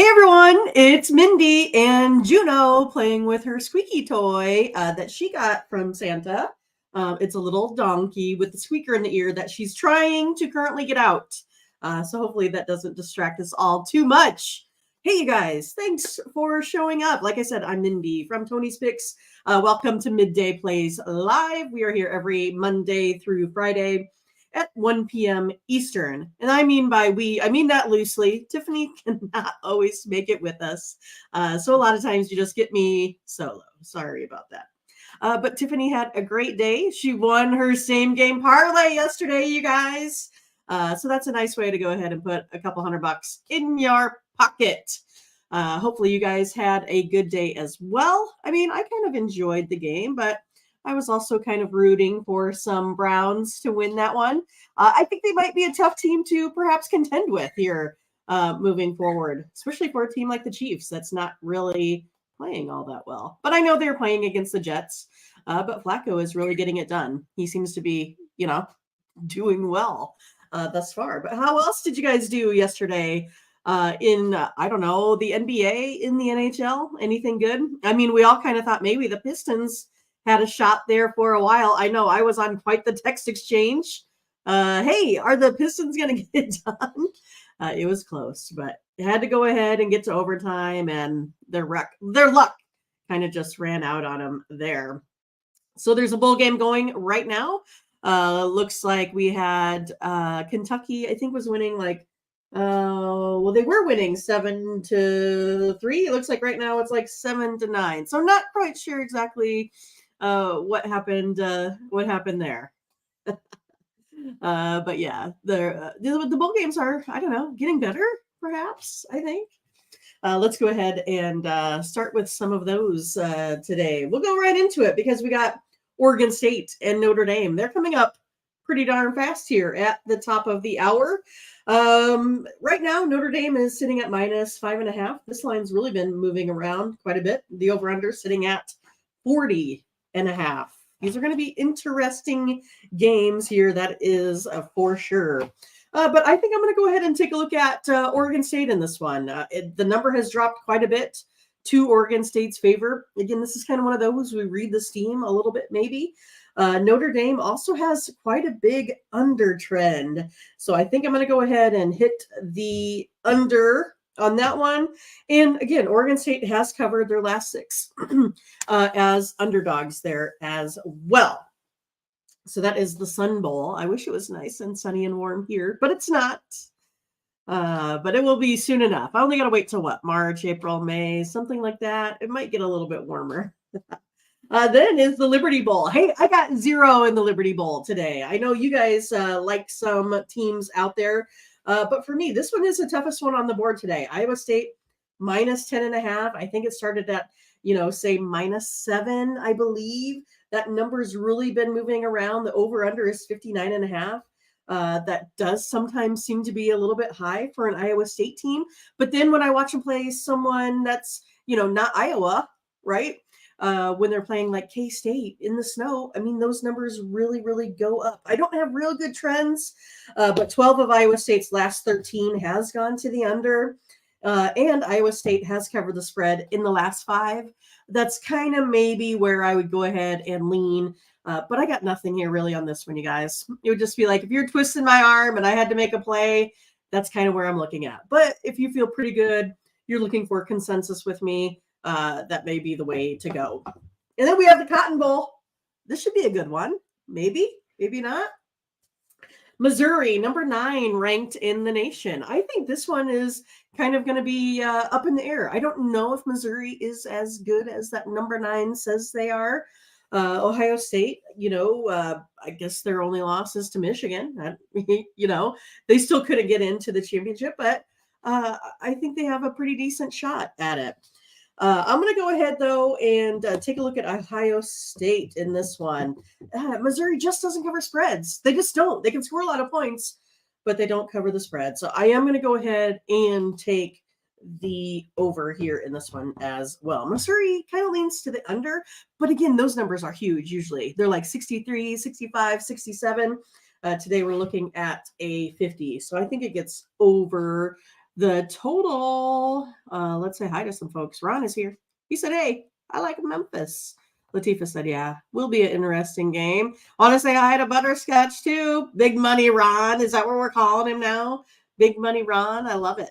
Hey everyone, it's Mindy and Juno playing with her squeaky toy that she got from Santa. It's a little donkey with the squeaker in the ear that she's trying to currently get out. So hopefully that doesn't distract us all too much. Hey you guys, thanks for showing up. Like I said, I'm Mindy from Tony's Picks. Welcome to Midday Plays Live. We are here every Monday through Friday at 1 p.m. Eastern. And I mean by we, I mean that loosely. Tiffany cannot always make it with us. So a lot of times you just get me solo. Sorry about that. But Tiffany had a great day. She won her same game parlay yesterday, you guys. So that's a nice way to go ahead and put a couple $100 in your pocket. Hopefully you guys had a good day as well. I mean, I kind of enjoyed the game, but I was also kind of rooting for some Browns to win that one. I think they might be a tough team to perhaps contend with here moving forward, especially for a team like the Chiefs that's not really playing all that well. But I know they're playing against the Jets, but Flacco is really getting it done. He seems to be, doing well thus far. But how else did you guys do yesterday? I don't know, the NBA, in the NHL? Anything good? I mean, we all kind of thought maybe the Pistons had a shot there for a while. I know I was on quite the text exchange. Hey, are the Pistons going to get it done? It was close, but it had to go ahead and get to overtime, and their luck kind of just ran out on them there. So there's a bowl game going right now. Looks like we had Kentucky, I think, was winning they were winning 7-3. It looks like right now it's like 7-9. So I'm not quite sure exactly what happened there. But yeah, the bowl games are, I don't know, getting better, perhaps, I think. Let's go ahead and start with some of those today. We'll go right into it because we got Oregon State and Notre Dame. They're coming up pretty darn fast here at the top of the hour. Right now, Notre Dame is sitting at -5.5. This line's really been moving around quite a bit. The over-under sitting at 40.5. These are going to be interesting games here. That is for sure. But I think I'm going to go ahead and take a look at Oregon State in this one. The number has dropped quite a bit to Oregon State's favor. Again, this is kind of one of those we read the steam a little bit maybe. Notre Dame also has quite a big under trend. So I think I'm going to go ahead and hit the under on that one. And again, Oregon State has covered their last 6 as underdogs there as well. So that is the Sun Bowl. I wish it was nice and sunny and warm here, but it's not. But it will be soon enough. I only got to wait till what? March, April, May, something like that. It might get a little bit warmer. Then is the Liberty Bowl. Hey, I got 0 in the Liberty Bowl today. I know you guys like some teams out there. But for me, this one is the toughest one on the board today. Iowa State -10.5. I think it started at, say -7, I believe. That number's really been moving around. The over-under is 59.5. That does sometimes seem to be a little bit high for an Iowa State team. But then when I watch them play someone that's, not Iowa, right? When they're playing like K-State in the snow, I mean, those numbers really, really go up. I don't have real good trends, but 12 of Iowa State's last 13 has gone to the under, and Iowa State has covered the spread in the last 5. That's kind of maybe where I would go ahead and lean, but I got nothing here really on this one, you guys. It would just be like, if you're twisting my arm and I had to make a play, that's kind of where I'm looking at. But if you feel pretty good, you're looking for consensus with me, that may be the way to go. And then we have the Cotton Bowl. This should be a good one. Maybe not. Missouri, number 9 ranked in the nation. I think this one is kind of going to be up in the air. I don't know if Missouri is as good as that number 9 says they are. Ohio State, I guess their only loss is to Michigan. They still couldn't get into the championship, but I think they have a pretty decent shot at it. I'm going to go ahead, though, and take a look at Ohio State in this one. Missouri just doesn't cover spreads. They just don't. They can score a lot of points, but they don't cover the spread. So I am going to go ahead and take the over here in this one as well. Missouri kind of leans to the under, but again, those numbers are huge usually. They're like 63, 65, 67. Today we're looking at a 50. So I think it gets over The total, let's say hi to some folks. Ron is here. He said, hey, I like Memphis. Latifa said, yeah, will be an interesting game. Want to say hi to Butterscotch too. Big Money Ron. Is that what we're calling him now? Big Money Ron. I love it.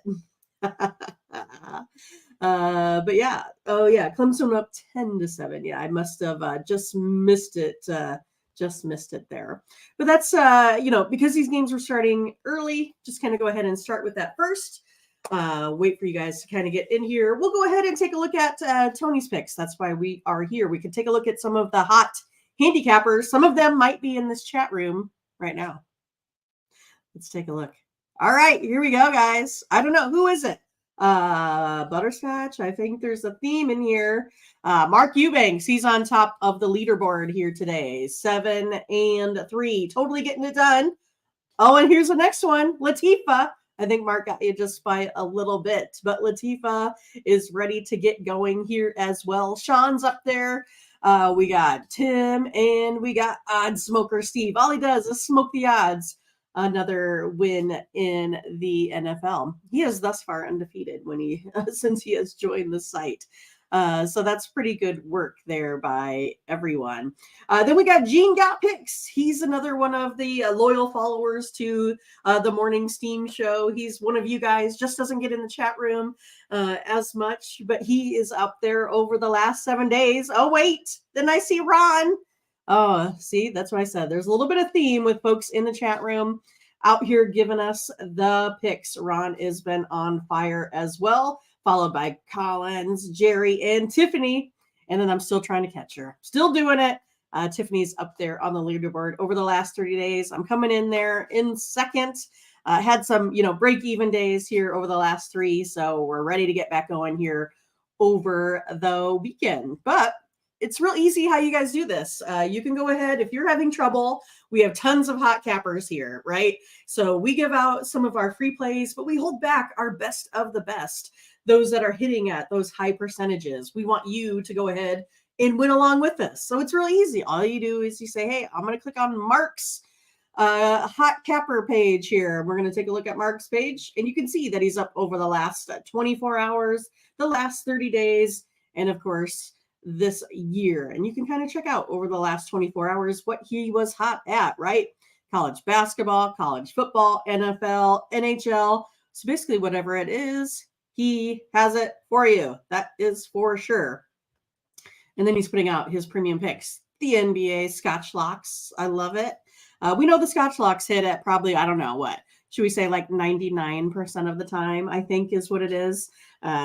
But yeah. Oh yeah. Clemson up 10-7. Yeah, I must have just missed it. Just missed it there. But that's because these games were starting early, just kind of go ahead and start with that first. Wait for you guys to kind of get in here. We'll go ahead and take a look at Tony's picks. That's why we are here. We could take a look at some of the hot handicappers. Some of them might be in this chat room right now. Let's take a look. All right, here we go, guys. I don't know. Who is it? Butterscotch. I think there's a theme in here. Mark Eubanks, he's on top of the leaderboard here today. 7-3. Totally getting it done. Oh, and here's the next one. Latifa. I think Mark got you just by a little bit, but Latifa is ready to get going here as well. Sean's up there. We got Tim and we got Odd Smoker Steve. All he does is smoke the odds. Another win in the NFL. He is thus far undefeated since he has joined the site. So that's pretty good work there by everyone. Then we got Gene Got Picks. He's another one of the loyal followers to the Morning Steam Show. He's one of you guys, just doesn't get in the chat room as much, but he is up there over the last 7 days. Oh, wait, then I see Ron. Oh, see, that's what I said. There's a little bit of theme with folks in the chat room out here giving us the picks. Ron has been on fire as well, followed by Collins, Jerry, and Tiffany. And then I'm still trying to catch her. Still doing it. Tiffany's up there on the leaderboard over the last 30 days. I'm coming in there in second. Had some, break-even days here over the last 3. So we're ready to get back going here over the weekend. But it's real easy how you guys do this. You can go ahead. If you're having trouble, we have tons of hot cappers here, right? So we give out some of our free plays, but we hold back our best of the best, those that are hitting at those high percentages. We want you to go ahead and win along with us. So it's really easy. All you do is you say, hey, I'm going to click on Mark's hot capper page here. We're going to take a look at Mark's page, and you can see that he's up over the last 24 hours, the last 30 days, and of course, this year. And you can kind of check out over the last 24 hours what he was hot at, right? College basketball, college football, NFL, NHL. So basically whatever it is, he has it for you. That is for sure. And then he's putting out his premium picks. The NBA Scotch Locks. I love it. We know the Scotch Locks hit at probably, I don't know what. Should we say like 99% of the time, I think is what it is.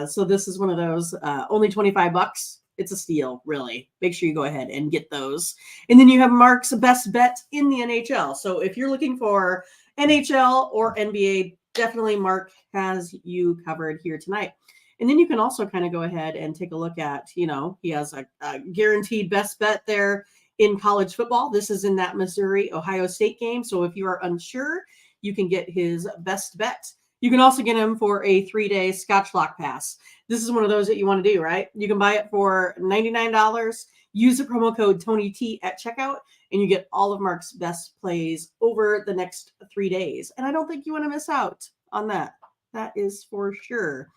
So this is one of those, only $25. It's a steal, really. Make sure you go ahead and get those. And then you have Mark's best bet in the NHL. So if you're looking for NHL or NBA, definitely Mark has you covered here tonight. And then you can also kind of go ahead and take a look at, he has a guaranteed best bet there in college football. This is in that Missouri-Ohio State game. So if you are unsure, you can get his best bet. You can also get him for a 3-day Scotch Lock Pass. This is one of those that you want to do, right? You can buy it for $99. Use the promo code TonyT at checkout, and you get all of Mark's best plays over the next 3 days. And I don't think you want to miss out on that. That is for sure.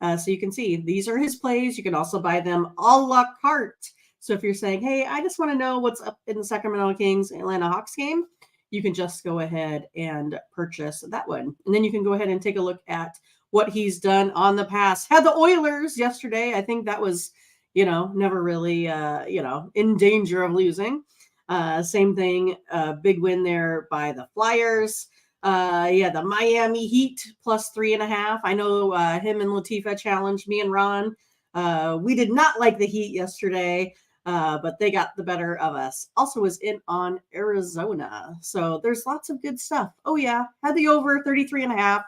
So you can see these are his plays. You can also buy them a la carte. So if you're saying, hey, I just want to know what's up in the Sacramento Kings Atlanta Hawks game, you can just go ahead and purchase that one. And then you can go ahead and take a look at what he's done on the past. Had the Oilers yesterday. I think that was, never really, in danger of losing. Same thing, big win there by the Flyers. The Miami Heat plus 3.5. I know him and Latifa challenged me and Ron. We did not like the Heat yesterday. But they got the better of us. Also was in on Arizona. So there's lots of good stuff. Oh, yeah. Had the over 33.5.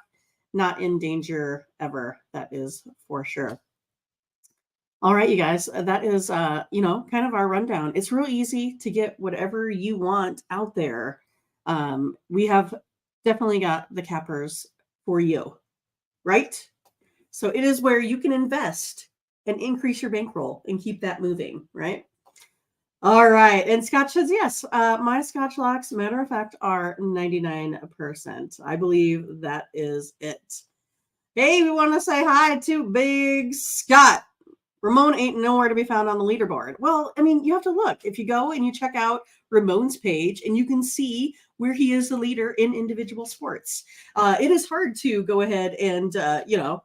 Not in danger ever. That is for sure. All right, you guys. That is, kind of our rundown. It's real easy to get whatever you want out there. We have definitely got the cappers for you, right? So it is where you can invest and increase your bankroll and keep that moving, right? All right. And Scott says, yes, my Scotch Locks, matter of fact, are 99%. I believe that is it. Hey, we want to say hi to Big Scott. Ramon ain't nowhere to be found on the leaderboard. Well, I mean, you have to look. If you go and you check out Ramon's page, and you can see where he is the leader in individual sports. It is hard to go ahead and,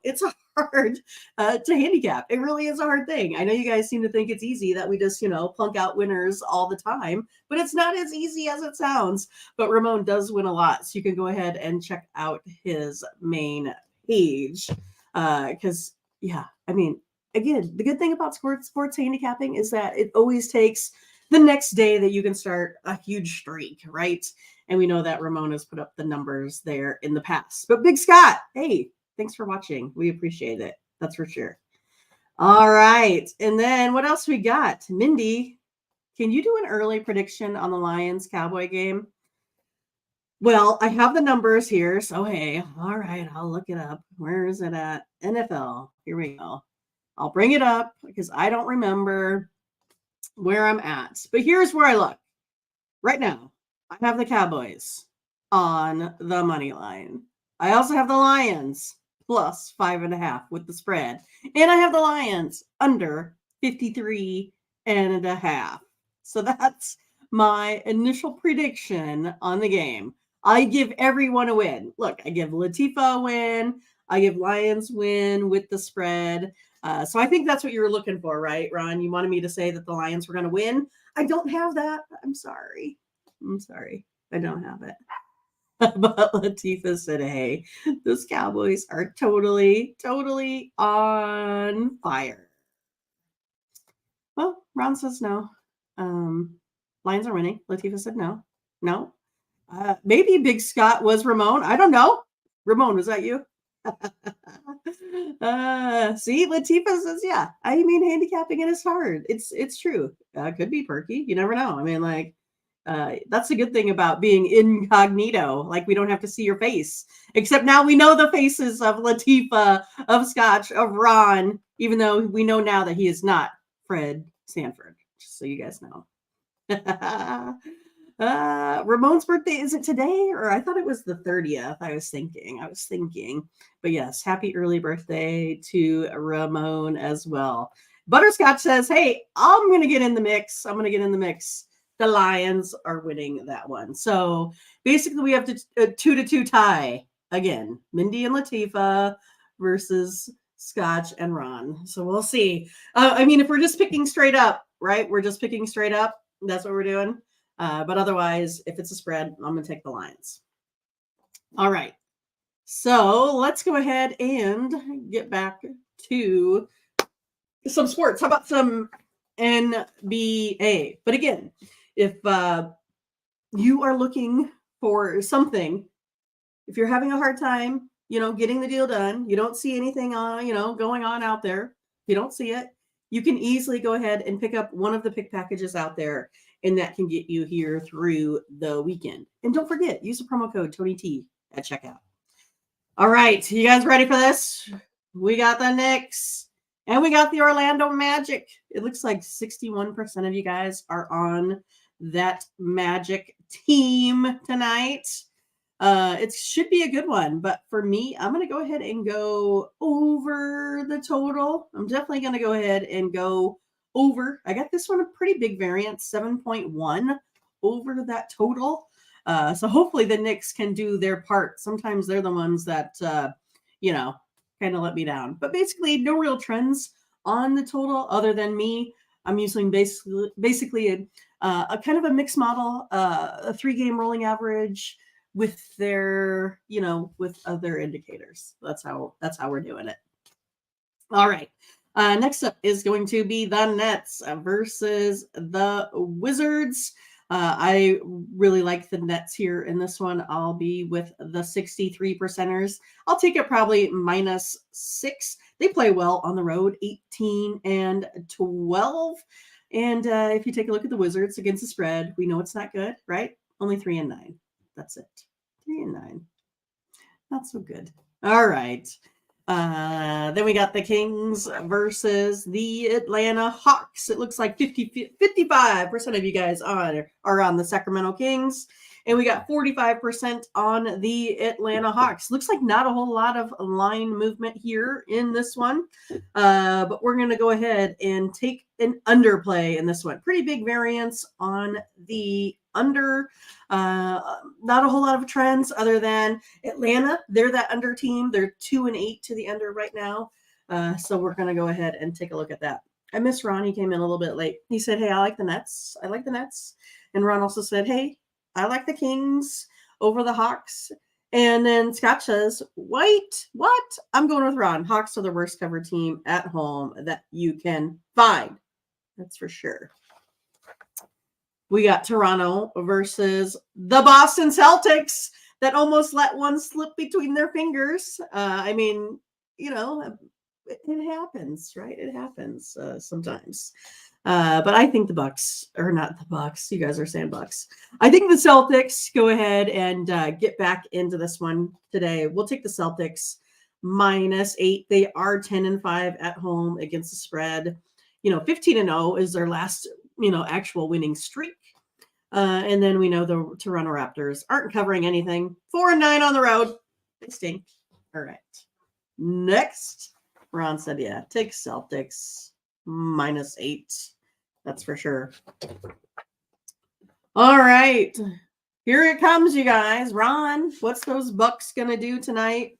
it's hard to handicap. It really is a hard thing. I know you guys seem to think it's easy that we just, plunk out winners all the time, but it's not as easy as it sounds. But Ramon does win a lot. So you can go ahead and check out his main page. Because, again, the good thing about sports handicapping is that it always takes the next day that you can start a huge streak, right? And we know that Ramon has put up the numbers there in the past. But Big Scott, hey, thanks for watching. We appreciate it. That's for sure. All right. And then what else we got? Mindy, can you do an early prediction on the Lions-Cowboy game? Well, I have the numbers here. So, hey, all right, I'll look it up. Where is it at? NFL. Here we go. I'll bring it up because I don't remember where I'm at. But here's where I look. Right now, I have the Cowboys on the money line. I also have the Lions plus 5.5 with the spread. And I have the Lions under 53.5. So that's my initial prediction on the game. I give everyone a win. Look, I give Latifa a win. I give Lions win with the spread. So I think that's what you were looking for, right, Ron? You wanted me to say that the Lions were going to win. I don't have that. I'm sorry. I don't have it. But Latifa said, hey, those Cowboys are totally on fire. Well, Ron says no. Lions are winning. Latifa said no. No. Maybe Big Scott was Ramon. I don't know. Ramon, was that you? See, Latifa says, yeah. I mean, handicapping it is hard. It's true. Could be perky. You never know. I mean, that's the good thing about being incognito. Like, we don't have to see your face. Except now we know the faces of Latifa, of Scotch, of Ron, even though we know now that he is not Fred Sanford. Just so you guys know. Ramon's birthday, is it today? Or I thought it was the 30th. I was thinking. But yes, happy early birthday to Ramon as well. Butterscotch says, hey, I'm going to get in the mix. The Lions are winning that one. So basically we have a 2-2 tie again. Mindy and Latifa versus Scotch and Ron. So we'll see. If we're just picking straight up, right? We're just picking straight up. That's what we're doing. But otherwise, if it's a spread, I'm going to take the Lions. All right. So let's go ahead and get back to some sports. How about some NBA? But again, if you are looking for something, if you're having a hard time, getting the deal done, you don't see anything going on out there, you don't see it, you can easily go ahead and pick up one of the pick packages out there, and that can get you here through the weekend. And don't forget, use the promo code TonyT at checkout. All right, you guys ready for this? We got the Knicks and we got the Orlando Magic. It looks like 61% of you guys are on that Magic team tonight. It should be a good one, but for me, I'm going to go ahead and go over the total. I'm definitely going to go ahead and go over. I got this one a pretty big variance, 7.1 over that total. So hopefully the Knicks can do their part. Sometimes they're the ones that, kind of let me down. But basically, no real trends on the total other than me. I'm using basically a kind of a mixed model, a 3-game rolling average with their, with other indicators. That's how we're doing it. All right. Next up is going to be the Nets versus the Wizards. I really like the Nets here in this one. I'll be with the 63%ers. I'll take it probably -6. They play well on the road, 18-12. And if you take a look at the Wizards against the spread, we know it's not good, right? Only 3-9. That's it. 3-9. Not so good. All right. Then we got the Kings versus the Atlanta Hawks. It looks like 55% of you guys are on the Sacramento Kings. And we got 45% on the Atlanta Hawks. Looks like not a whole lot of line movement here in this one. But we're going to go ahead and take an underplay in this one. Pretty big variance on the under. Not a whole lot of trends other than Atlanta. They're that under team. They're 2-8 to the under right now. So we're going to go ahead and take a look at that. I miss Ron. He came in a little bit late. He said, hey, I like the Nets. I like the Nets. And Ron also said, hey, I like the Kings over the Hawks. And then Scott says, wait, what? I'm going with Ron. Hawks are the worst covered team at home that you can find. That's for sure. We got Toronto versus the Boston Celtics that almost let one slip between their fingers. I mean, you know, it happens, right? It happens sometimes. But I think the Bucks, or not the Bucks, you guys are saying Bucks. I think the Celtics go ahead and get back into this one today. We'll take the Celtics -8. They are 10-5 at home against the spread. 15-0 is their last, actual winning streak. And then we know the Toronto Raptors aren't covering anything. 4-9 on the road. They stink. All right. Next, Ron said, yeah, take Celtics -8. That's for sure. All right. Here it comes, you guys. Ron, what's those Bucks going to do tonight?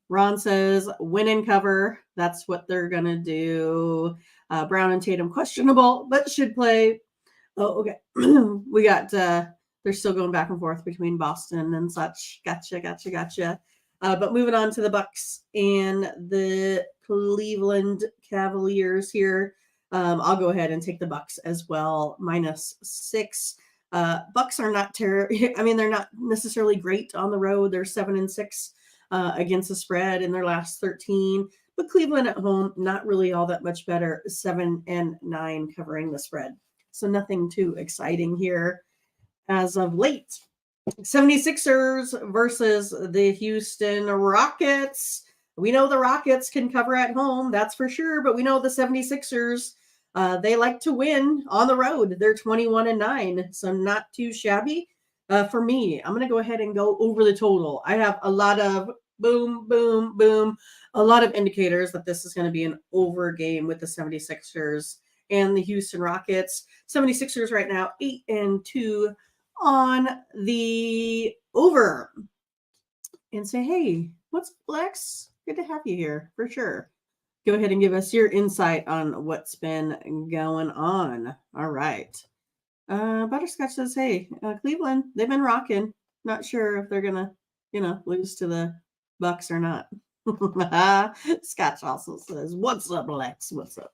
Ron says win and cover. That's what they're going to do. Brown and Tatum questionable, but should play. Oh, okay. We got, they're still going back and forth between Boston and such. Gotcha. But moving on to the Bucks and the Cleveland Cavaliers here. I'll go ahead and take the Bucks as well, -6. Bucks are not terrible. I mean, they're not necessarily great on the road. They're 7-6 against the spread in their last 13. But Cleveland at home, not really all that much better. 7-9 covering the spread. So nothing too exciting here as of late. 76ers versus the Houston Rockets. We know the Rockets can cover at home, that's for sure. But we know the 76ers, they like to win on the road. They're 21-9, so not too shabby. For me, I'm going to go ahead and go over the total. I have a lot of a lot of indicators that this is going to be an over game with the 76ers and the Houston Rockets. 76ers right now 8-2 on the over. And say, hey, what's up, Lex? Good to have you here for sure. Go ahead and give us your insight on what's been going on. All right. Butterscotch says, hey, Cleveland, they've been rocking. Not sure if they're going to, lose to the Bucks or not. Scotch also says, what's up, Lex? What's up?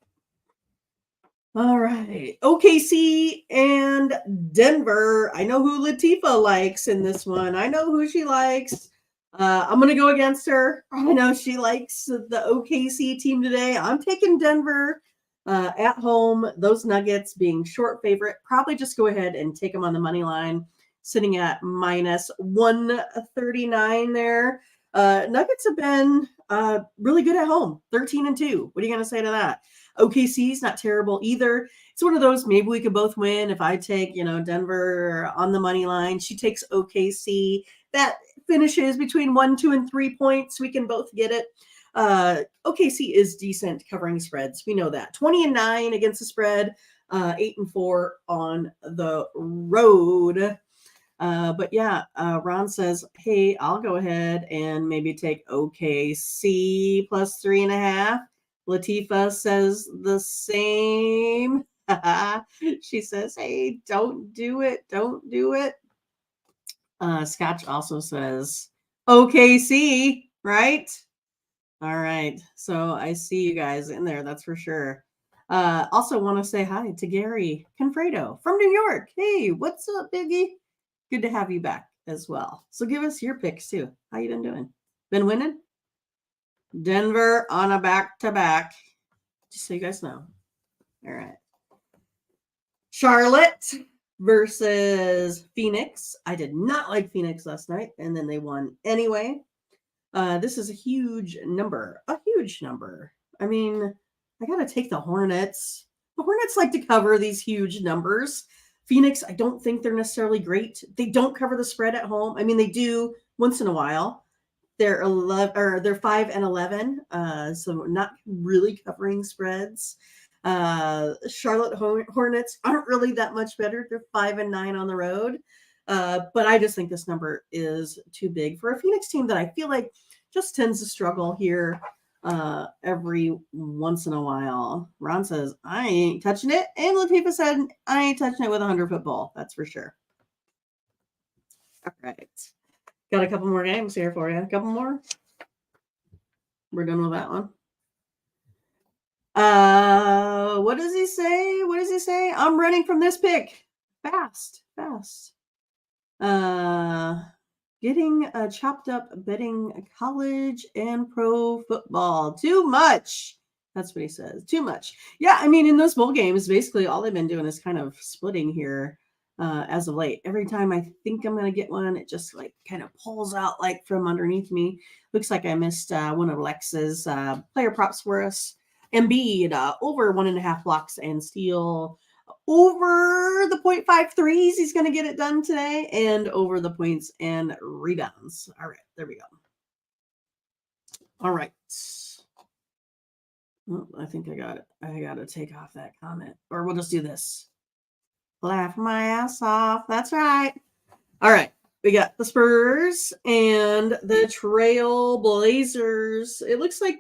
All right. OKC and Denver. I know who Latifah likes in this one. I know who she likes. I'm going to go against her. I know she likes the OKC team today. I'm taking Denver at home. Those Nuggets being short favorite. Probably just go ahead and take them on the money line. Sitting at -139 there. Nuggets have been really good at home. 13-2. What are you going to say to that? OKC's not terrible either. It's one of those, maybe we could both win. If I take, Denver on the money line, she takes OKC. That finishes between 1, 2, and 3 points. We can both get it. OKC is decent covering spreads. We know that. 20-9 against the spread, 8-4 on the road. But yeah, Ron says, hey, I'll go ahead and maybe take OKC +3.5. Latifah says the same. She says, hey, don't do it. Don't do it. Scotch also says OKC, right? All right. So I see you guys in there. That's for sure. Also want to say hi to Gary Confredo from New York. Hey, what's up, Biggie? Good to have you back as well. So give us your picks too. How you been doing? Been winning? Denver on a back-to-back. Just so you guys know. All right. Charlotte versus Phoenix. I did not like Phoenix last night, and then they won anyway. This is a huge number. A huge number. I mean, I got to take the Hornets. The Hornets like to cover these huge numbers. Phoenix, I don't think they're necessarily great. They don't cover the spread at home. I mean, they do once in a while. They're 11 or they're 5-11, so not really covering spreads. Charlotte Hornets aren't really that much better. They're 5-9 on the road. But I just think this number is too big for a Phoenix team that I feel like just tends to struggle here every once in a while. Ron says, I ain't touching it. And Latifa said, I ain't touching it with a 100-foot ball. That's for sure. All right. Got a couple more games here for you. A couple more. We're done with that one. What does he say? What does he say? I'm running from this pick. Fast. Getting chopped up betting college and pro football. Too much. That's what he says. Too much. Yeah, I mean, in those bowl games, basically all they've been doing is kind of splitting here as of late. Every time I think I'm going to get one, it just like kind of pulls out like from underneath me. Looks like I missed one of Lex's player props for us. Embiid over 1.5 blocks and steal. Over the 0.53s, he's going to get it done today, and over the points and rebounds. All right, there we go. All right. Oh, I think I got it. I got to take off that comment, or we'll just do this. Laugh my ass off. That's right. All right. We got the Spurs and the Trail Blazers. It looks like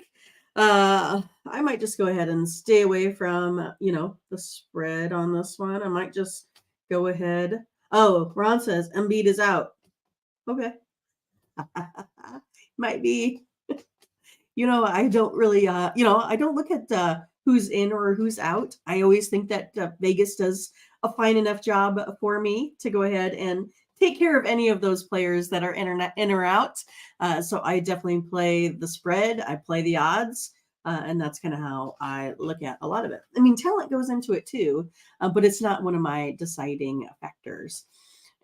I might just go ahead and stay away from, the spread on this one. I might just go ahead. Oh, Ron says Embiid is out. Okay. Might be. I don't really, I don't look at who's in or who's out. I always think that Vegas does a fine enough job for me to go ahead and take care of any of those players that are in or out. So I definitely play the spread. I play the odds. And that's kind of how I look at a lot of it. I mean, talent goes into it too, but it's not one of my deciding factors.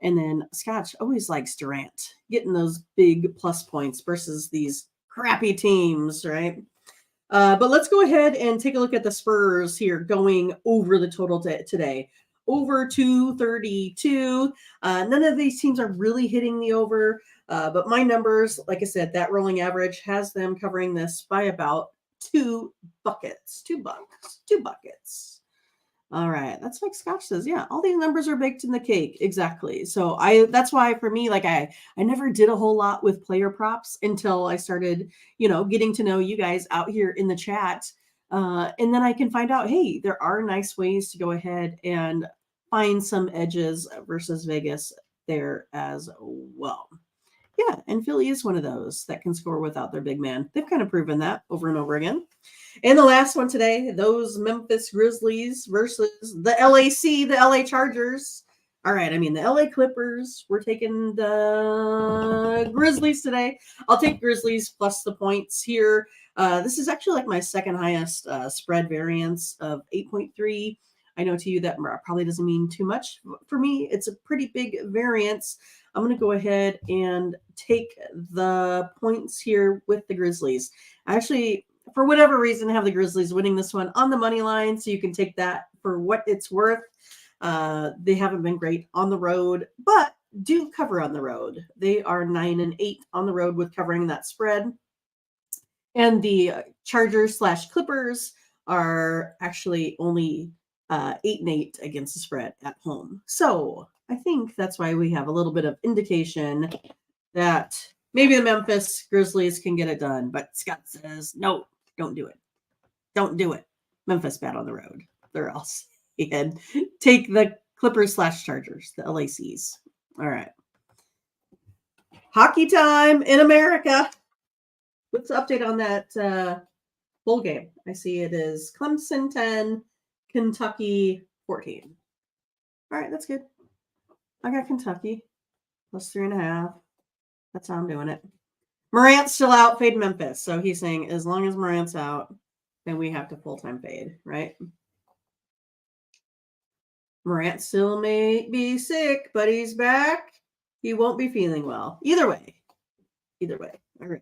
And then Scotch always likes Durant getting those big plus points versus these crappy teams, right? But let's go ahead and take a look at the Spurs here going over the total today. Over 232. None of these teams are really hitting the over, but my numbers, like I said, that rolling average has them covering this by about 2 buckets. 2 buckets. All right. That's like Scotch says. Yeah, all these numbers are baked in the cake. Exactly. So that's why for me, like I never did a whole lot with player props until I started, getting to know you guys out here in the chat. And then I can find out, hey, there are nice ways to go ahead and find some edges versus Vegas there as well. Yeah, and Philly is one of those that can score without their big man. They've kind of proven that over and over again. And the last one today, those Memphis Grizzlies versus the LAC, the LA Chargers. All right, I mean, the LA Clippers, we're taking the Grizzlies today. I'll take Grizzlies plus the points here. This is actually like my second highest spread variance of 8.3. I know to you that probably doesn't mean too much. For me, it's a pretty big variance. I'm going to go ahead and take the points here with the Grizzlies. Actually, for whatever reason, have the Grizzlies winning this one on the money line, so you can take that for what it's worth. They haven't been great on the road, but do cover on the road. They are 9-8 on the road with covering that spread. And the Chargers/Clippers are actually only 8-8 against the spread at home. So I think that's why we have a little bit of indication that maybe the Memphis Grizzlies can get it done. But Scott says, no, don't do it. Don't do it. Memphis bad on the road. They're else. And take the Clippers/Chargers, the LACs. All right. Hockey time in America. What's the update on that bowl game? I see it is Clemson 10, Kentucky 14. All right, that's good. I got Kentucky plus 3.5. That's how I'm doing it. Morant's still out, fade Memphis. So he's saying as long as Morant's out, then we have to full-time fade, right? Morant still may be sick, but he's back. He won't be feeling well. Either way. All right.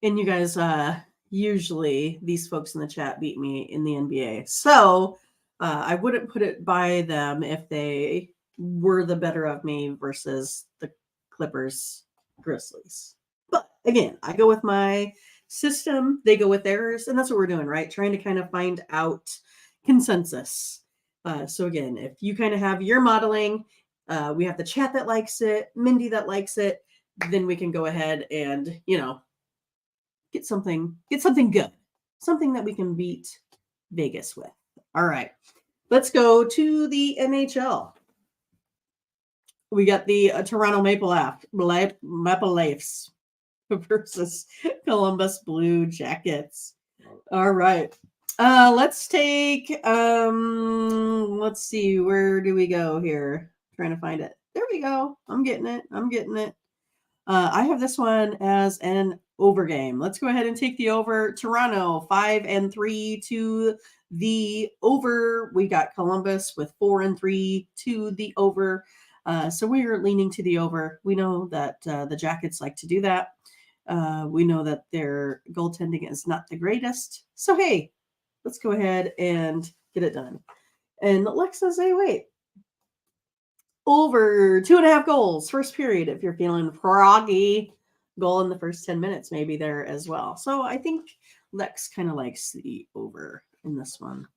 And you guys, usually these folks in the chat beat me in the NBA. So I wouldn't put it by them if they were the better of me versus the Clippers, Grizzlies. But again, I go with my system, they go with theirs, and that's what we're doing, right? Trying to kind of find out consensus. So again, if you kind of have your modeling, we have the chat that likes it, Mindy that likes it, then we can go ahead and, get something good, something that we can beat Vegas with. All right, let's go to the NHL. We got the Toronto Maple Leafs versus Columbus Blue Jackets. All right. Let's take let's see, where do we go here? Trying to find it. There we go. I'm getting it. I have this one as an over game. Let's go ahead and take the over. Toronto 5-3 to the over. We got Columbus with 4-3 to the over. So we are leaning to the over. We know that the Jackets like to do that. We know that their goaltending is not the greatest. So, hey, let's go ahead and get it done. And Alexa say, wait. Over 2.5 goals, first period, if you're feeling froggy. Goal in the first 10 minutes, maybe there as well. So I think Lex kind of likes the over in this one.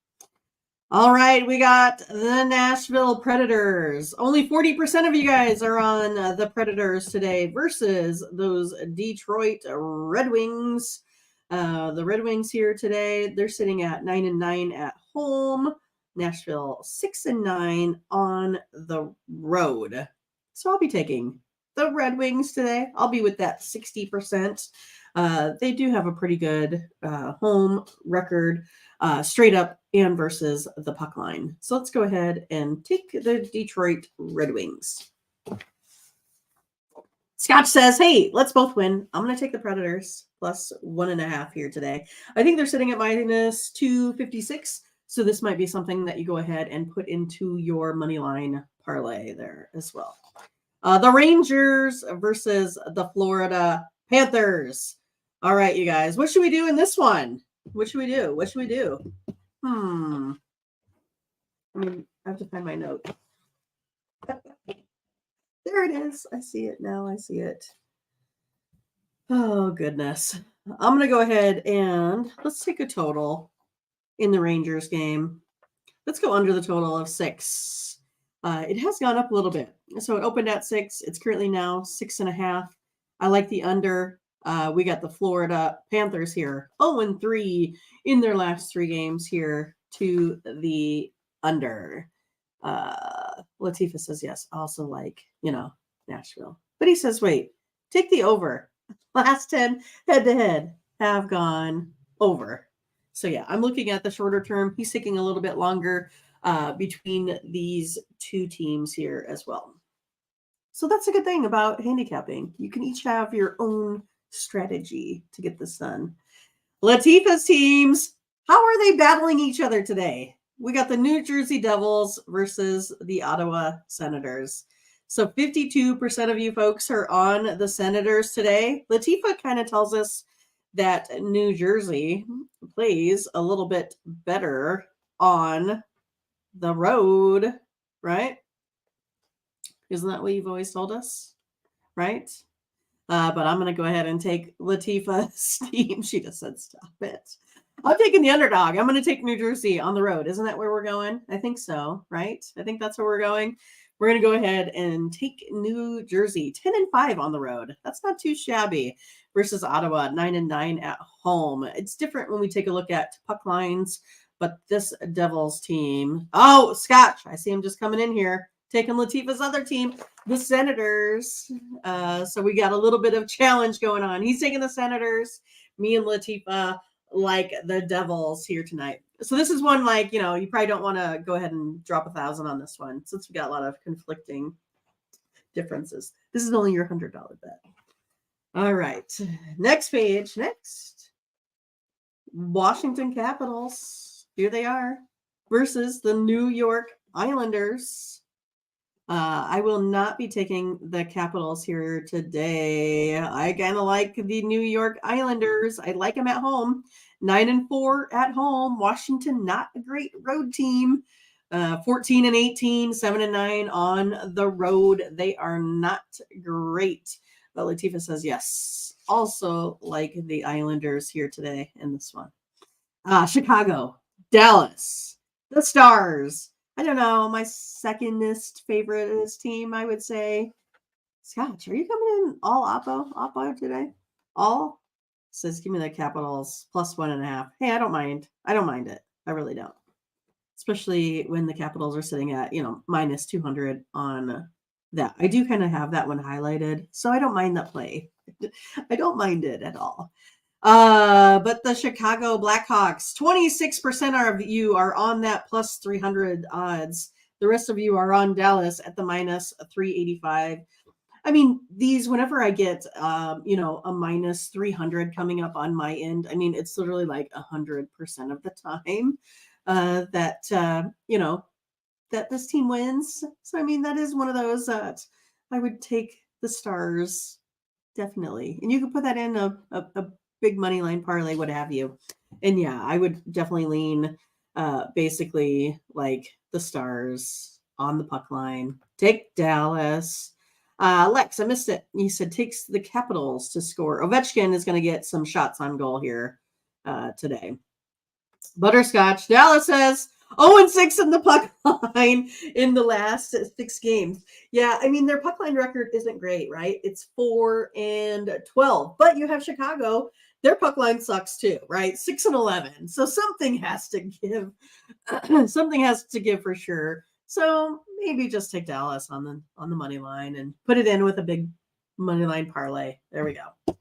All right, we got the Nashville Predators. Only 40% of you guys are on the Predators today versus those Detroit Red Wings. The Red Wings here today, they're sitting at 9-9 at home. Nashville 6-9 on the road. So I'll be taking the Red Wings today. I'll be with that 60%. They do have a pretty good home record, straight up and versus the puck line. So let's go ahead and take the Detroit Red Wings. Scotch says, hey, let's both win. I'm going to take the Predators plus 1.5 here today. I think they're sitting at minus 256. So this might be something that you go ahead and put into your money line parlay there as well. The Rangers versus the Florida Panthers. All right, you guys. What should we do in this one? What should we do? I have to find my note. There it is. I see it now. Oh, goodness. I'm going to go ahead and let's take a total in the Rangers game. Let's go under the total of 6. It has gone up a little bit. So it opened at 6. It's currently now 6.5. I like the under. We got the Florida Panthers here, 0-3 in their last 3 games here to the under. Latifah says yes. Also like, Nashville. But he says, wait, take the over. Last 10 head-to-head have gone over. So yeah, I'm looking at the shorter term. He's taking a little bit longer between these 2 teams here as well. So that's a good thing about handicapping. You can each have your own strategy to get this done. Latifah's teams, how are they battling each other today? We got the New Jersey Devils versus the Ottawa Senators. So 52% of you folks are on the Senators today. Latifah kind of tells us that New Jersey plays a little bit better on the road, right? Isn't that what you've always told us? Right? But I'm going to go ahead and take Latifah's team. She just said, stop it. I'm taking the underdog. I'm going to take New Jersey on the road. Isn't that where we're going? I think so, right? I think that's where we're going. We're going to go ahead and take New Jersey 10-5 on the road. That's not too shabby versus Ottawa 9-9 at home. It's different when we take a look at puck lines, but this Devils team. Oh, Scotch. I see him just coming in here, taking Latifah's other team, the Senators. So we got a little bit of challenge going on. He's taking the Senators. Me and Latifah like the Devils here tonight. So this is one like, you probably don't want to go ahead and drop 1,000 on this one since we got a lot of conflicting differences. This is only your $100 bet. All right. Next page. Next. Washington Capitals. Here they are versus the New York Islanders. I will not be taking the Capitals here today. I kind of like the New York Islanders. I like them at home. 9-4 at home. Washington, not a great road team. 14-18, 7-9 on the road. They are not great. But Latifah says yes. Also like the Islanders here today in this one. Chicago, Dallas, the Stars. I don't know, my secondest favorite team, I would say. Scotch, are you coming in all Oppo today? All? Says give me the Capitals plus 1.5. Hey, I don't mind. I don't mind it. I really don't. Especially when the Capitals are sitting at, minus 200 on that. I do kind of have that one highlighted, so I don't mind that play. I don't mind it at all. But the Chicago Blackhawks, 26% of you are on that plus 300 odds. The rest of you are on Dallas at the minus 385. I mean, these, whenever I get, a minus 300 coming up on my end, I mean, it's literally like 100% of the time that this team wins. So, I mean, that is one of those that I would take the Stars, definitely. And you can put that in a big money line parlay, what have you. And yeah, I would definitely lean basically like the Stars on the puck line. Take Dallas. Lex, I missed it. He said takes the Capitals to score. Ovechkin is going to get some shots on goal here today. Butterscotch. Dallas says 0-6 in the puck line in the last 6 games. Yeah, I mean, their puck line record isn't great, right? It's 4-12. But you have Chicago. Their puck line sucks too, right? 6-11. So something has to give. Something has to give for sure. So maybe just take Dallas on the money line and put it in with a big money line parlay. There we go.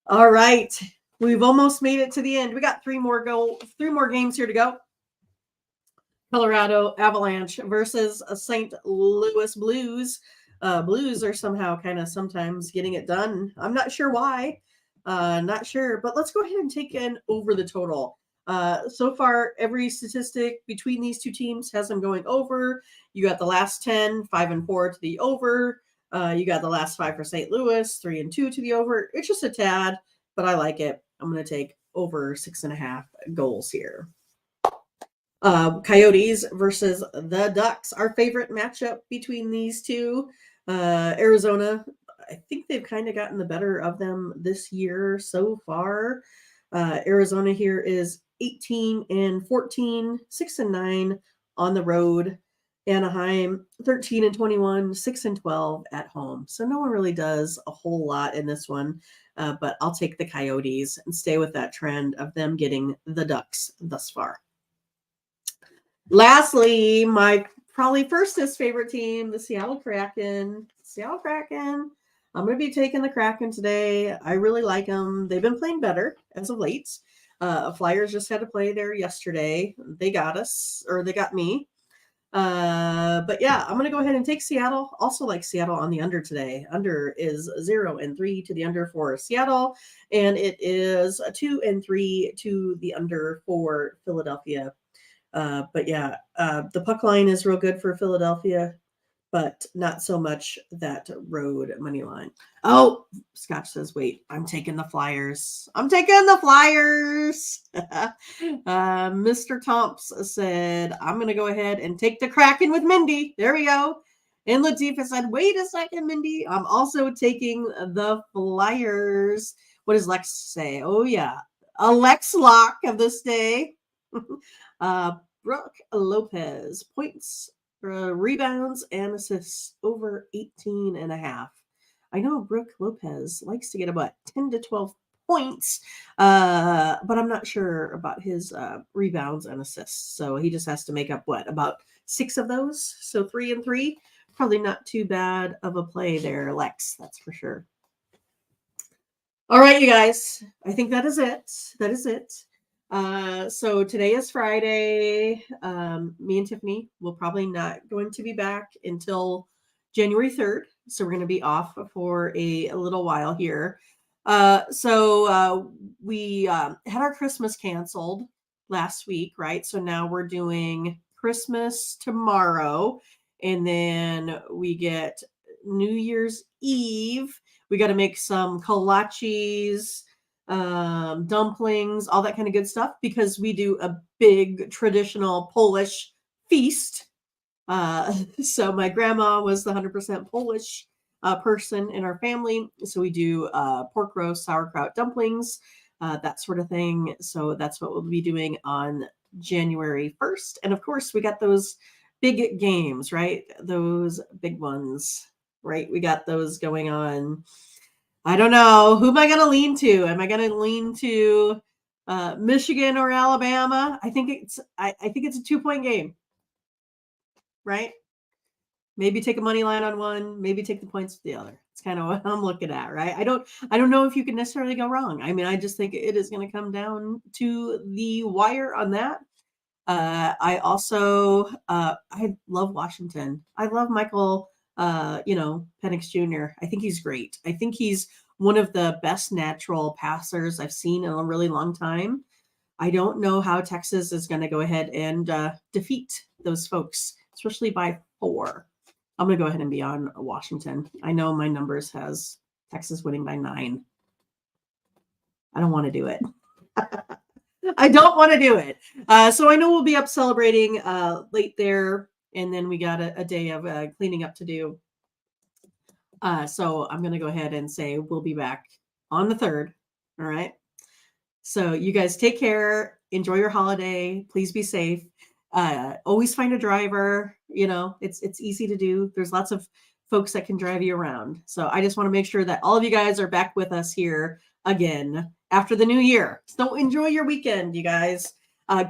All right. We've almost made it to the end. We got 3 more games here to go. Colorado Avalanche versus St. Louis Blues. Blues are somehow kind of sometimes getting it done. I'm not sure why. Not sure, but let's go ahead and take an over the total. So far, every statistic between these two teams has them going over. You got the last 10, 5-4 to the over. You got the last 5 for St. Louis, 3-2 to the over. It's just a tad, but I like it. I'm going to take over 6.5 goals here. Coyotes versus the Ducks. Our favorite matchup between these two. Arizona, I think they've kind of gotten the better of them this year so far. Arizona here is 18-14, 6-9 on the road. Anaheim 13-21, 6-12 at home. So no one really does a whole lot in this one, but I'll take the Coyotes and stay with that trend of them getting the Ducks thus far. Lastly, my probably firstest favorite team, the Seattle Kraken. I'm going to be taking the Kraken today. I really like them. They've been playing better as of late. Flyers just had to play there yesterday. They got us, or they got me. But yeah, I'm going to go ahead and take Seattle. Also like Seattle on the under today. Under is 0-3 to the under for Seattle. And it is 2-3 to the under for Philadelphia. But yeah, the puck line is real good for Philadelphia, but not so much that road money line. Oh, Scotch says, wait, I'm taking the Flyers. Mr. Tomps said, I'm going to go ahead and take the Kraken with Mindy. There we go. And Latifah said, wait a second, Mindy. I'm also taking the Flyers. What does Lex say? Oh, yeah. A Lex lock of this day. Brooke Lopez, points, rebounds, and assists over 18.5. I know Brooke Lopez likes to get about 10 to 12 points, but I'm not sure about his rebounds and assists. So he just has to make up about 6 of those. So 3 and 3, probably not too bad of a play there, Lex. That's for sure. All right, you guys. I think that is it. So today is Friday. Me and Tiffany will probably not going to be back until January 3rd. So we're going to be off for a little while here. So we had our Christmas canceled last week, right? So now we're doing Christmas tomorrow. And then we get New Year's Eve. We got to make some kolaches, dumplings, all that kind of good stuff, because we do a big traditional Polish feast. So my grandma was the 100% Polish person in our family. So we do pork roast, sauerkraut, dumplings, that sort of thing. So that's what we'll be doing on January 1st. And of course, we got those big games, right? Those big ones, right? We got those going on. I don't know. Who am I going to lean to? Am I going to lean to Michigan or Alabama? I think it's a 2-point game, right? Maybe take a money line on one, maybe take the points for the other. It's kind of what I'm looking at, right? I don't know if you can necessarily go wrong. I mean, I just think it is going to come down to the wire on that. I also I love Washington. I love Michael Penix Jr. I think he's great. I think he's one of the best natural passers I've seen in a really long time. I don't know how Texas is going to go ahead and defeat those folks, especially by 4. I'm going to go ahead and be on Washington. I know my numbers has Texas winning by 9. I don't want to do it. I don't want to do it. So I know we'll be up celebrating late there, and then we got a day of cleaning up to do. So I'm going to go ahead and say we'll be back on the 3rd. All right. So you guys take care. Enjoy your holiday. Please be safe. Always find a driver. It's easy to do. There's lots of folks that can drive you around. So I just want to make sure that all of you guys are back with us here again after the new year. So enjoy your weekend, you guys.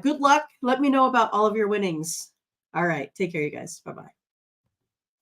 Good luck. Let me know about all of your winnings. All right. Take care, you guys. Bye-bye.